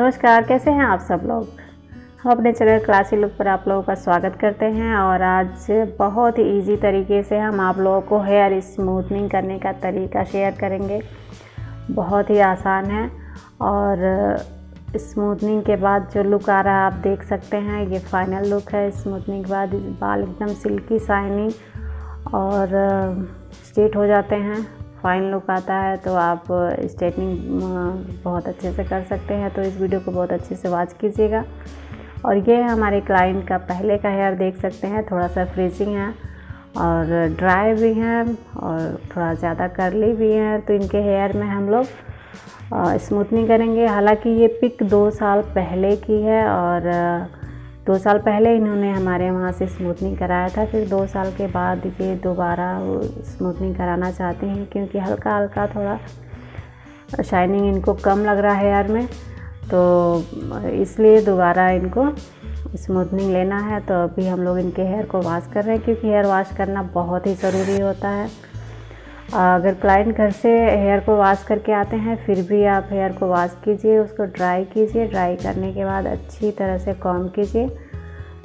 नमस्कार, कैसे हैं आप सब लोग। हम अपने चैनल क्लासी लुक पर आप लोगों का स्वागत करते हैं और आज बहुत ही इजी तरीके से हम आप लोगों को हेयर स्मूथनिंग करने का तरीका शेयर करेंगे। बहुत ही आसान है और स्मूथनिंग के बाद जो लुक आ रहा है आप देख सकते हैं, ये फाइनल लुक है। स्मूथनिंग के बाद बाल एकदम सिल्की शाइनी और स्ट्रेट हो जाते हैं, फाइन लुक आता है। तो आप स्ट्रेटनिंग बहुत अच्छे से कर सकते हैं। तो इस वीडियो को बहुत अच्छे से वॉच कीजिएगा। और ये हमारे क्लाइंट का पहले का हेयर देख सकते हैं, थोड़ा सा फ्रीजिंग है और ड्राई भी है और थोड़ा ज़्यादा कर्ली भी है। तो इनके हेयर में हम लोग स्मूथनिंग करेंगे। हालांकि ये पिक 2 साल पहले की है और 2 साल पहले इन्होंने हमारे वहाँ से स्मूथनिंग कराया था। फिर 2 साल के बाद ये दोबारा स्मूथनिंग कराना चाहते हैं क्योंकि हल्का हल्का थोड़ा शाइनिंग इनको कम लग रहा है हेयर में, तो इसलिए दोबारा इनको स्मूथनिंग लेना है। तो अभी हम लोग इनके हेयर को वॉश कर रहे हैं क्योंकि हेयर वॉश करना बहुत ही ज़रूरी होता है। अगर क्लाइंट घर से हेयर को वॉश करके आते हैं फिर भी आप हेयर को वॉश कीजिए, उसको ड्राई कीजिए। ड्राई करने के बाद अच्छी तरह से कॉम्ब कीजिए।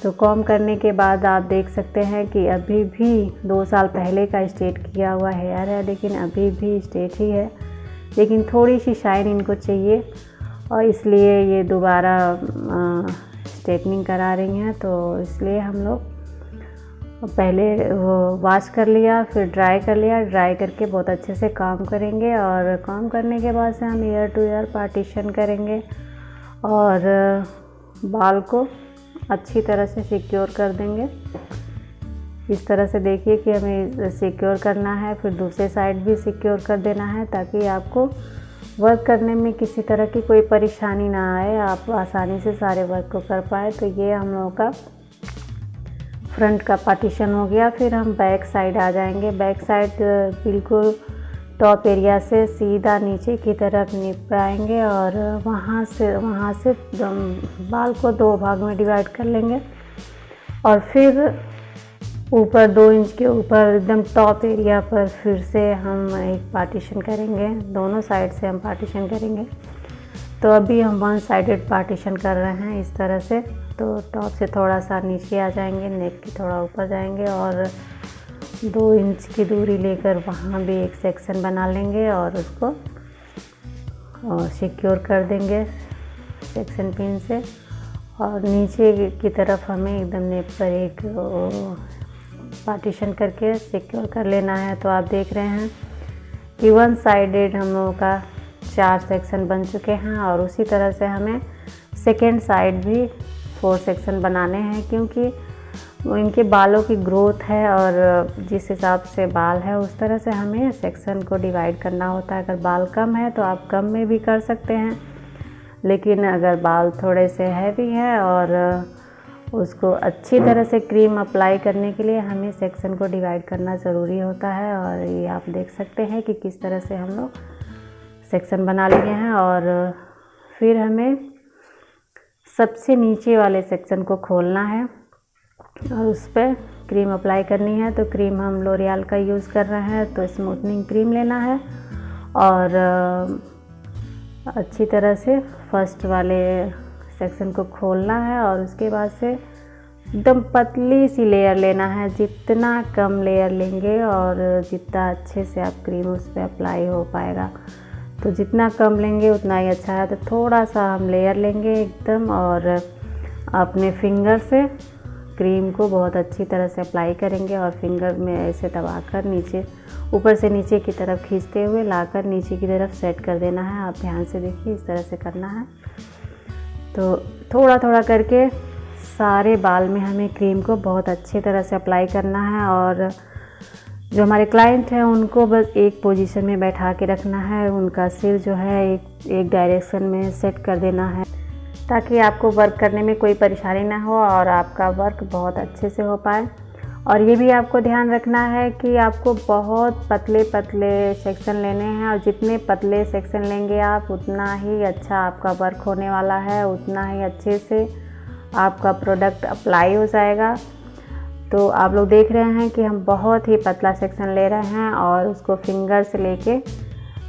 तो कॉम्ब करने के बाद आप देख सकते हैं कि अभी भी 2 साल पहले का स्ट्रेट किया हुआ हेयर है, लेकिन अभी भी स्ट्रेट ही है, लेकिन थोड़ी सी शाइन इनको चाहिए और इसलिए ये दोबारा स्ट्रेटनिंग करा रही हैं। तो इसलिए हम लोग पहले वो वॉश कर लिया, फिर ड्राई कर लिया। ड्राई करके बहुत अच्छे से काम करेंगे और काम करने के बाद से हम ईयर टू ईयर पार्टीशन करेंगे और बाल को अच्छी तरह से सिक्योर कर देंगे। इस तरह से देखिए कि हमें सिक्योर करना है, फिर दूसरे साइड भी सिक्योर कर देना है ताकि आपको वर्क करने में किसी तरह की कोई परेशानी ना आए, आप आसानी से सारे वर्क को कर पाए। तो ये हम लोगों का फ्रंट का पार्टीशन हो गया। फिर हम बैक साइड आ जाएंगे। बैक साइड बिल्कुल टॉप एरिया से सीधा नीचे की तरफ निपटाएंगे और वहाँ से बाल को 2 भाग में डिवाइड कर लेंगे और फिर ऊपर 2 इंच के ऊपर एकदम टॉप एरिया पर फिर से हम एक पार्टीशन करेंगे। दोनों साइड से हम पार्टीशन करेंगे। तो अभी हम 1 साइडेड पार्टीशन कर रहे हैं इस तरह से। तो टॉप से थोड़ा सा नीचे आ जाएंगे, नेक की थोड़ा ऊपर जाएंगे और 2 इंच की दूरी लेकर वहाँ भी एक सेक्शन बना लेंगे और उसको सिक्योर कर देंगे सेक्शन पिन से। और नीचे की तरफ हमें एकदम नेक पर एक पार्टीशन करके सिक्योर कर लेना है। तो आप देख रहे हैं कि 1 साइडेड हम लोगों का 4 सेक्शन बन चुके हैं और उसी तरह से हमें सेकेंड साइड भी 4 सेक्शन बनाने हैं क्योंकि इनके बालों की ग्रोथ है और जिस हिसाब से बाल है उस तरह से हमें सेक्शन को डिवाइड करना होता है। अगर बाल कम है तो आप कम में भी कर सकते हैं, लेकिन अगर बाल थोड़े से हैवी है और उसको अच्छी तरह से क्रीम अप्लाई करने के लिए हमें सेक्शन को डिवाइड करना ज़रूरी होता है। और ये आप देख सकते हैं कि किस तरह से हम लोग सेक्शन बना लिए हैं। और फिर हमें सबसे नीचे वाले सेक्शन को खोलना है और उस पर क्रीम अप्लाई करनी है। तो क्रीम हम लोरियल का यूज़ कर रहे हैं, तो स्मूथनिंग क्रीम लेना है और अच्छी तरह से फर्स्ट वाले सेक्शन को खोलना है और उसके बाद से एकदम पतली सी लेयर लेना है। जितना कम लेयर लेंगे और जितना अच्छे से आप क्रीम उस पर अप्लाई हो पाएगा, तो जितना कम लेंगे उतना ही अच्छा है। तो थोड़ा सा हम लेयर लेंगे एकदम और अपने फिंगर से क्रीम को बहुत अच्छी तरह से अप्लाई करेंगे और फिंगर में ऐसे दबाकर नीचे ऊपर से नीचे की तरफ खींचते हुए लाकर नीचे की तरफ सेट कर देना है। आप ध्यान से देखिए, इस तरह से करना है। तो थोड़ा थोड़ा करके सारे बाल में हमें क्रीम को बहुत अच्छी तरह से अप्लाई करना है और जो हमारे क्लाइंट हैं उनको बस एक पोजीशन में बैठा के रखना है। उनका सिर जो है एक डायरेक्शन में सेट कर देना है ताकि आपको वर्क करने में कोई परेशानी ना हो और आपका वर्क बहुत अच्छे से हो पाए। और ये भी आपको ध्यान रखना है कि आपको बहुत पतले पतले सेक्शन लेने हैं और जितने पतले सेक्शन लेंगे आप उतना ही अच्छा आपका वर्क होने वाला है, उतना ही अच्छे से आपका प्रोडक्ट अप्लाई हो जाएगा। तो आप लोग देख रहे हैं कि हम बहुत ही पतला सेक्शन ले रहे हैं और उसको फिंगर से लेके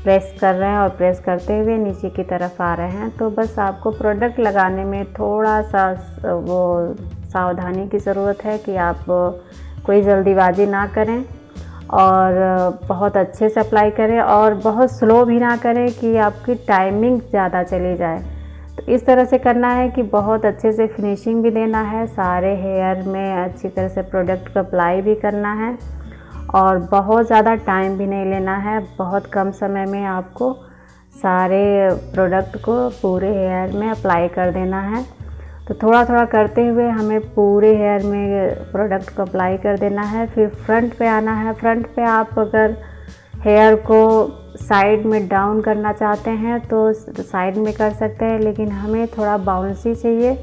प्रेस कर रहे हैं और प्रेस करते हुए नीचे की तरफ आ रहे हैं। तो बस आपको प्रोडक्ट लगाने में थोड़ा सा वो सावधानी की ज़रूरत है कि आप कोई जल्दीबाजी ना करें और बहुत अच्छे से अप्लाई करें और बहुत स्लो भी ना करें कि आपकी टाइमिंग ज़्यादा चली जाए। तो इस तरह से करना है कि बहुत अच्छे से फिनिशिंग भी देना है, सारे हेयर में अच्छी तरह से प्रोडक्ट को अप्लाई भी करना है और बहुत ज़्यादा टाइम भी नहीं लेना है। बहुत कम समय में आपको सारे प्रोडक्ट को पूरे हेयर में अप्लाई कर देना है। तो थोड़ा थोड़ा करते हुए हमें पूरे हेयर में प्रोडक्ट को अप्लाई कर देना है। फिर फ्रंट पे आना है। फ्रंट पे आप अगर हेयर को साइड में डाउन करना चाहते हैं तो साइड में कर सकते हैं, लेकिन हमें थोड़ा बाउंसी चाहिए,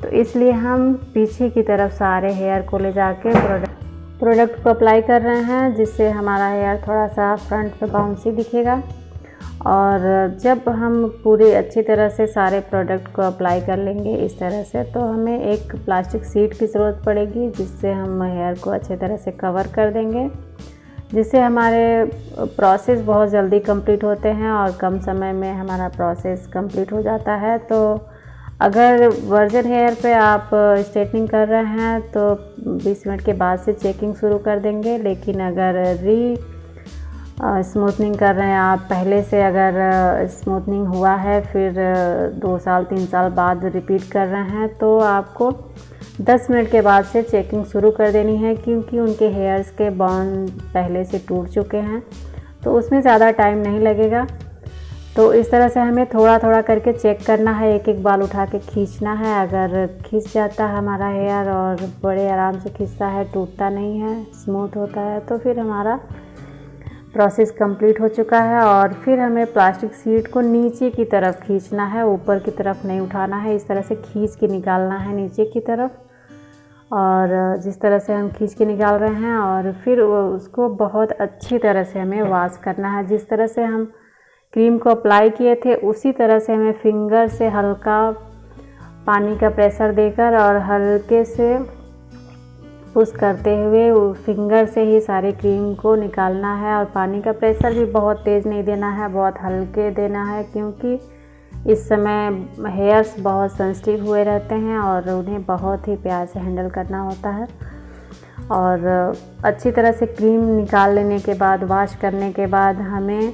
तो इसलिए हम पीछे की तरफ सारे हेयर को ले जाके प्रोडक्ट को अप्लाई कर रहे हैं, जिससे हमारा हेयर थोड़ा सा फ्रंट पे बाउंसी दिखेगा। और जब हम पूरी अच्छी तरह से सारे प्रोडक्ट को अप्लाई कर लेंगे इस तरह से, तो हमें एक प्लास्टिक शीट की ज़रूरत पड़ेगी, जिससे हम हेयर को अच्छी तरह से कवर कर देंगे, जिससे हमारे प्रोसेस बहुत जल्दी कंप्लीट होते हैं और कम समय में हमारा प्रोसेस कंप्लीट हो जाता है। तो अगर वर्जन हेयर पे आप स्ट्रेटनिंग कर रहे हैं तो 20 मिनट के बाद से चेकिंग शुरू कर देंगे, लेकिन अगर स्मूथनिंग कर रहे हैं आप पहले से, अगर स्मूथनिंग हुआ है फिर 2 साल 3 साल बाद रिपीट कर रहे हैं, तो आपको 10 मिनट के बाद से चेकिंग शुरू कर देनी है, क्योंकि उनके हेयर्स के बॉन्ड पहले से टूट चुके हैं, तो उसमें ज़्यादा टाइम नहीं लगेगा। तो इस तरह से हमें थोड़ा थोड़ा करके चेक करना है, एक एक बाल उठा के खींचना है। अगर खींच जाता है हमारा हेयर और बड़े आराम से खींचता है, टूटता नहीं है, स्मूथ होता है, तो फिर हमारा प्रोसेस कंप्लीट हो चुका है। और फिर हमें प्लास्टिक शीट को नीचे की तरफ खींचना है, ऊपर की तरफ नहीं उठाना है। इस तरह से खींच के निकालना है नीचे की तरफ, और जिस तरह से हम खींच के निकाल रहे हैं, और फिर उसको बहुत अच्छी तरह से हमें वॉश करना है। जिस तरह से हम क्रीम को अप्लाई किए थे उसी तरह से हमें फिंगर से हल्का पानी का प्रेशर देकर और हल्के से पुश करते हुए फिंगर से ही सारे क्रीम को निकालना है। और पानी का प्रेशर भी बहुत तेज़ नहीं देना है, बहुत हल्के देना है, क्योंकि इस समय हेयर्स बहुत सेंसिटिव हुए रहते हैं और उन्हें बहुत ही प्यार से हैंडल करना होता है। और अच्छी तरह से क्रीम निकाल लेने के बाद, वॉश करने के बाद, हमें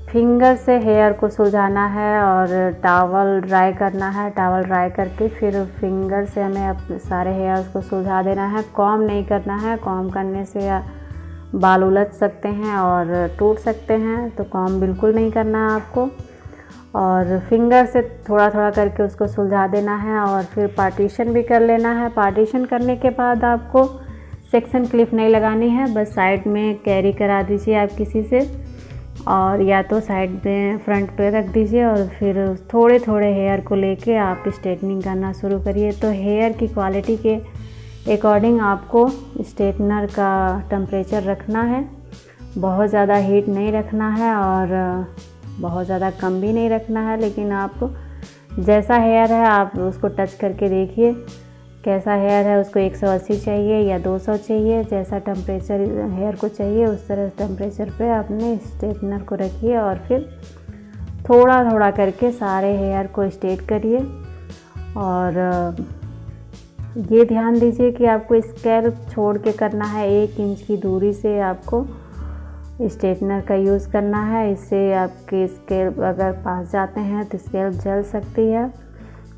फिंगर से हेयर को सुलझाना है और टॉवल ड्राई करना है। टॉवल ड्राई करके फिर फिंगर से हमें अपने सारे हेयर्स को सुलझा देना है। कॉम्ब नहीं करना है, कॉम्ब करने से बाल उलझ सकते हैं और टूट सकते हैं, तो कॉम्ब बिल्कुल नहीं करना है आपको। और फिंगर से थोड़ा थोड़ा करके उसको सुलझा देना है और फिर पार्टीशन भी कर लेना है। पार्टीशन करने के बाद आपको सेक्शन क्लिप नहीं लगानी है, बस साइड में कैरी करा दीजिए आप किसी से, और या तो साइड में फ्रंट पे रख दीजिए और फिर थोड़े थोड़े हेयर को लेके आप स्ट्रेटनिंग करना शुरू करिए। तो हेयर की क्वालिटी के अकॉर्डिंग आपको स्ट्रेटनर का टेम्परेचर रखना है, बहुत ज़्यादा हीट नहीं रखना है और बहुत ज़्यादा कम भी नहीं रखना है। लेकिन आप जैसा हेयर है आप उसको टच करके देखिए, कैसा हेयर है, उसको 180 चाहिए या 200 चाहिए, जैसा टेम्परेचर हेयर को चाहिए उस तरह टेम्परेचर पे अपने स्ट्रेटनर को रखिए और फिर थोड़ा थोड़ा करके सारे हेयर को स्ट्रेट करिए। और ये ध्यान दीजिए कि आपको स्कैल्प छोड़ के करना है, 1 इंच की दूरी से आपको स्ट्रेटनर का यूज़ करना है। इससे आपके स्कैल्प अगर पास जाते हैं तो स्कैल्प जल सकती है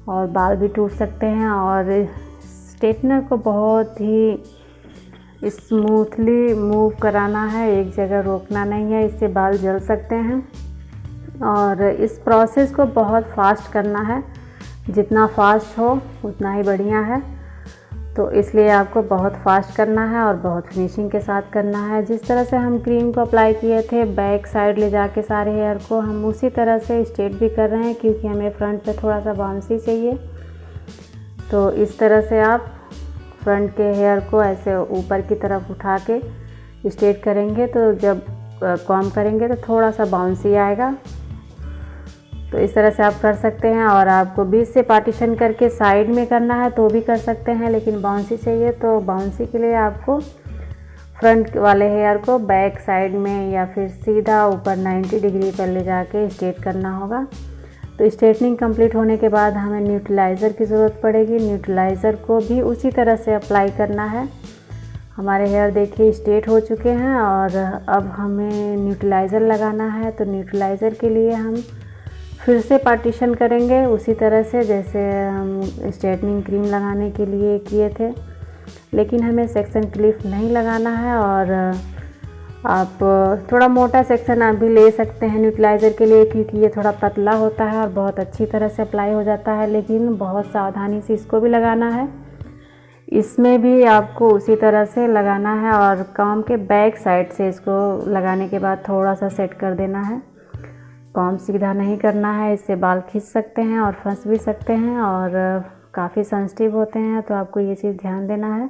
और बाल भी टूट सकते हैं। और स्ट्रेटनर को बहुत ही स्मूथली मूव कराना है, एक जगह रोकना नहीं है, इससे बाल जल सकते हैं। और इस प्रोसेस को बहुत फास्ट करना है, जितना फास्ट हो उतना ही बढ़िया है। तो इसलिए आपको बहुत फास्ट करना है और बहुत फिनिशिंग के साथ करना है। जिस तरह से हम क्रीम को अप्लाई किए थे बैक साइड ले जाके सारे हेयर को, हम उसी तरह से स्ट्रेट भी कर रहे हैं, क्योंकि हमें फ्रंट पे थोड़ा सा बाउंसी चाहिए। तो इस तरह से आप फ्रंट के हेयर को ऐसे ऊपर की तरफ उठा के स्ट्रेट करेंगे, तो जब कॉम्ब करेंगे तो थोड़ा सा बाउंसी आएगा। तो इस तरह से आप कर सकते हैं। और आपको बीच से पार्टीशन करके साइड में करना है तो भी कर सकते हैं, लेकिन बाउंसी चाहिए तो बाउंसी के लिए आपको फ्रंट वाले हेयर को बैक साइड में या फिर सीधा ऊपर 90 डिग्री पर ले जाके स्ट्रेट करना होगा। तो स्ट्रेटनिंग कंप्लीट होने के बाद हमें न्यूट्रलाइज़र की ज़रूरत पड़ेगी। न्यूट्रलाइज़र को भी उसी तरह से अप्लाई करना है। हमारे हेयर देखिए स्ट्रेट हो चुके हैं और अब हमें न्यूट्रलाइज़र लगाना है। तो न्यूट्रलाइज़र के लिए हम फिर से पार्टीशन करेंगे उसी तरह से जैसे हम स्ट्रेटनिंग क्रीम लगाने के लिए किए थे, लेकिन हमें सेक्शन क्लिप नहीं लगाना है। और आप थोड़ा मोटा सेक्शन आप भी ले सकते हैं न्यूट्रलाइज़र के लिए, क्योंकि ये थोड़ा पतला होता है और बहुत अच्छी तरह से अप्लाई हो जाता है, लेकिन बहुत सावधानी से इसको भी लगाना है। इसमें भी आपको उसी तरह से लगाना है और कॉम्ब के बैक साइड से इसको लगाने के बाद थोड़ा सा सेट कर देना है। कॉम्ब सीधा नहीं करना है, इससे बाल खींच सकते हैं और फंस भी सकते हैं और काफ़ी सेंसिटिव होते हैं, तो आपको ये चीज़ ध्यान देना है।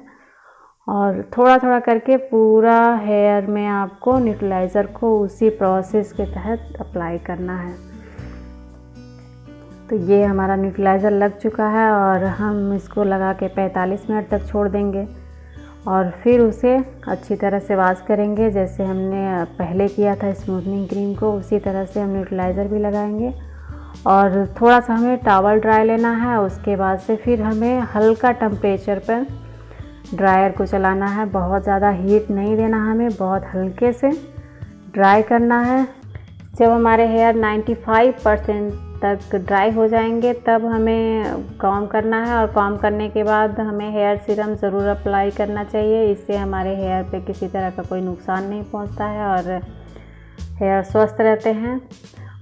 और थोड़ा थोड़ा करके पूरा हेयर में आपको न्यूट्रलाइज़र को उसी प्रोसेस के तहत अप्लाई करना है। तो ये हमारा न्यूट्रलाइज़र लग चुका है और हम इसको लगा के 45 मिनट तक छोड़ देंगे और फिर उसे अच्छी तरह से वॉश करेंगे। जैसे हमने पहले किया था स्मूथनिंग क्रीम को, उसी तरह से हम न्यूट्रलाइज़र भी लगाएंगे। और थोड़ा सा हमें टॉवल ड्राई लेना है। उसके बाद से फिर हमें हल्का टेम्परेचर पर ड्रायर को चलाना है। बहुत ज़्यादा हीट नहीं देना, हमें बहुत हल्के से ड्राई करना है। जब हमारे हेयर 95% तक ड्राई हो जाएंगे तब हमें कॉम्ब करना है। और कॉम्ब करने के बाद हमें हेयर सीरम ज़रूर अप्लाई करना चाहिए। इससे हमारे हेयर पे किसी तरह का कोई नुकसान नहीं पहुंचता है और हेयर स्वस्थ रहते हैं।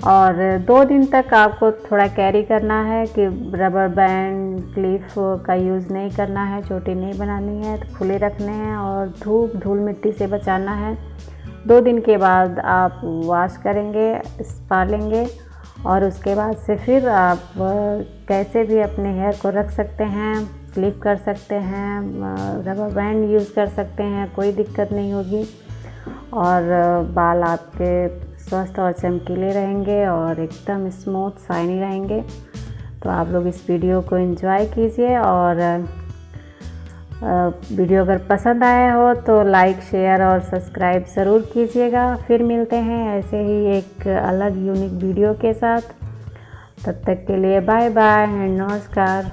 और 2 दिन तक आपको थोड़ा कैरी करना है कि रबर बैंड क्लिप का यूज़ नहीं करना है, चोटी नहीं बनानी है, तो खुले रखने हैं और धूप धूल मिट्टी से बचाना है। 2 दिन के बाद आप वॉश करेंगे, स्पा लेंगे और उसके बाद से फिर आप कैसे भी अपने हेयर को रख सकते हैं, क्लिप कर सकते हैं, रबर बैंड यूज़ कर सकते हैं, कोई दिक्कत नहीं होगी और बाल आपके स्वस्थ और चमकीले रहेंगे और एकदम स्मूथ शाइनी रहेंगे। तो आप लोग इस वीडियो को एंजॉय कीजिए और वीडियो अगर पसंद आया हो तो लाइक, शेयर और सब्सक्राइब ज़रूर कीजिएगा। फिर मिलते हैं ऐसे ही एक अलग यूनिक वीडियो के साथ। तब तक के लिए बाय बाय एंड नमस्कार।